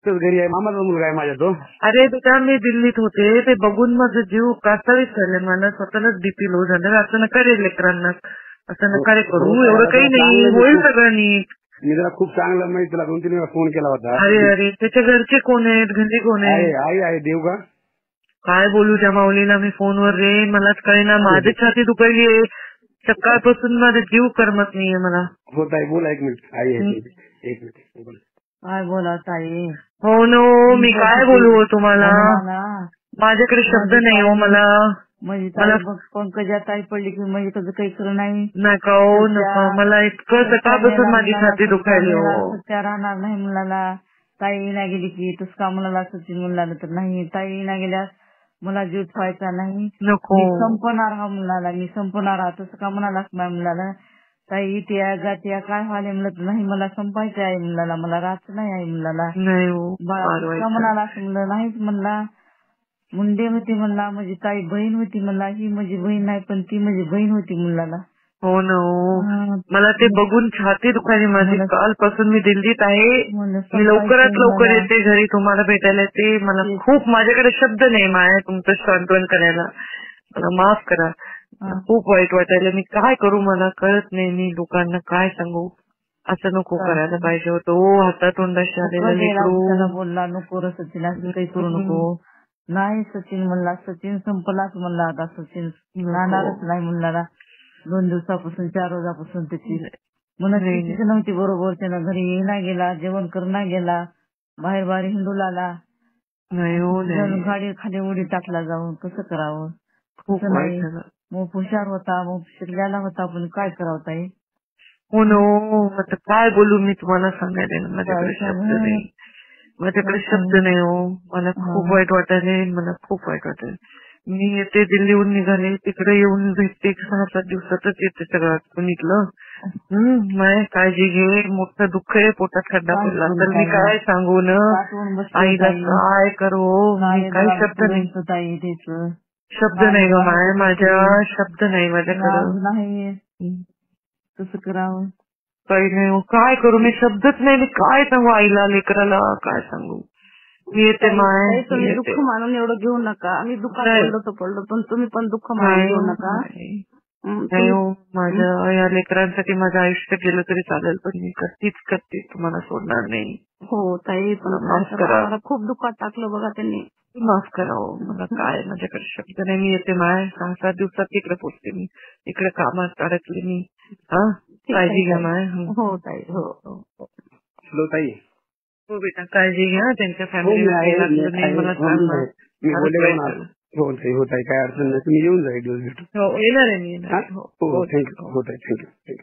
एकटाच घरी आहे, मामाचा मुलगा आहे माझ्या तो. अरे बेटा मी दिल्लीत होते, ते बघून माझं जीव कासावीस झाले, मला स्वतःलाच बीपी लो झालं. असं नका रे लेकरांना, असं नका रे करू, एवढं काही नाही, होईल सगळं नीट. मी जरा खूप चांगलं माहिती, तुला 2-3 वेळा फोन केला होता. अरे अरे त्याच्या घरचे कोण आहेत, घरी कोण आहे? आई आहे देव का? काय बोलू त्या माऊलीला मी फोनवर रे, मलाच कळेना, माझी छाती दुखायली आहे सकाळपासून, माझा जीव करमत नाहीये मला. हो ताई बोला, 1 मिनिट. आई आहे, 1 मिनिट. काय बोला ताई? हो नो, मी काय बोलू हो तुम्हाला, माझ्याकडे शब्द नाही हो मला. म्हणजे ताई पंकजा ताई पडली की म्हणजे कसं काही खरं नाही. नका हो नका, मला इतकं सकाळपासून माझी छाती दुखायली हो. सत्या राहणार नाही मुलाला, ताई ना गेली की तस का मुलाला सचिन मुलाला तर नाही, ताई ना गेल्यास मला जीव ठेवायचा नाही, नको संपणार हा मुलाला, मी संपणार हा, तसं का म्हणाला मुलाला. ताई इतिया जात्या काय व्हायला म्हणलं नाही, मला संपायचं आहे मुलाला, मला राहत नाही आहे मुलाला. नाही हो का म्हणाला असं म्हणलं नाहीच म्हणला, मुंडे होती म्हणला, माझी ताई बहीण होती म्हणला, ही माझी बहीण नाही पण ती माझी बहीण होती मुलाला. हो ना हो, मला ते बघून छाती दुखायली माझी. कालपासून मी दिल्लीत आहे, मी लवकरात लवकर येते घरी तुम्हाला भेटायला येते. मला खूप, माझ्याकडे शब्द नाही माया तुमचं सांत्वन करायला, मला माफ करा. खूप वाईट वाटायला, मी काय करू मला कळत नाही, मी लोकांना काय सांगू. असं नको करायला पाहिजे होतं हो, हातातोंडाशी आलेलं लेकरू. बोलला नको रे सचिन, असं काही करू नको. नाही सचिन म्हणला, सचिन संपलाच म्हणला, आता सचिन राहणारच नाही म्हणला. 2 दिवसापासून 4 रोजापासून त्याची मनस्थिती नव्हती बरोबर, त्यानं घरी येईना गेला, जेवण करणा गेला, बाहेर बाहेर हिंडू लागला. नाही हो, गाडी खाली उडी टाकला जाऊन, कसं करावं. खूप नाही मग हुशार होता, मग शिकलेला होता, पण काय करावं ताई. हो नो, आता काय बोलू मी तुम्हाला, सांगायला माझ्याकडे शब्द नाही, माझ्याकडे शब्द नाही हो. मला खूप वाईट वाटायले, मला खूप वाईट वाटेल. मी येते दिल्लीहून निघाले, तिकडे येऊन भेटते, 6-7 दिवसातच येते सगळं निघलं. माय काळजी घे, मोठं दुःख आहे, पोटात खड्डा पडला तर मी काय सांगू न, आईला काय करू, मी काही शब्द नाही, शब्द नाही ग माय, माझ्या शब्द नाही माझ्याकडं. कसं करावं काही नाही हो, काय करू मी, शब्दच नाही, मी काय सांगू आईला लेकराला, काय सांगू. मी येते माय, तुम्ही दुःख मानून एवढं घेऊ नका, आम्ही दुःखात पडलो पण तुम्ही पण दुःख मानून घेऊ नका. नाही हो, माझ्या या लेकरांसाठी माझं आयुष्य गेलं तरी चालेल, पण मी करते, तुम्हाला सोडणार नाही. हो ताई, पण माफ करा, मला खूप दुःखात टाकलं बघा त्यांनी, माफ करा हो, मला काय, माझ्याकडे शब्द नाही. मी येते माय, 6-7 दिवसात तिकडे पोचते, मी इकडे कामात अडकले मी. हा, काळजी घ्या माय. हो ताई, हो हॅलो ताई. हो बेटा, काळजी घ्या, त्यांच्या फॅमिलीला मला सांग. हो ताई, काय अडचण नाही, तुम्ही येऊन जा एक दिवस भेटू. हो येणार आहे मी. हो थँक्यू. हो ताई, थँक्यू.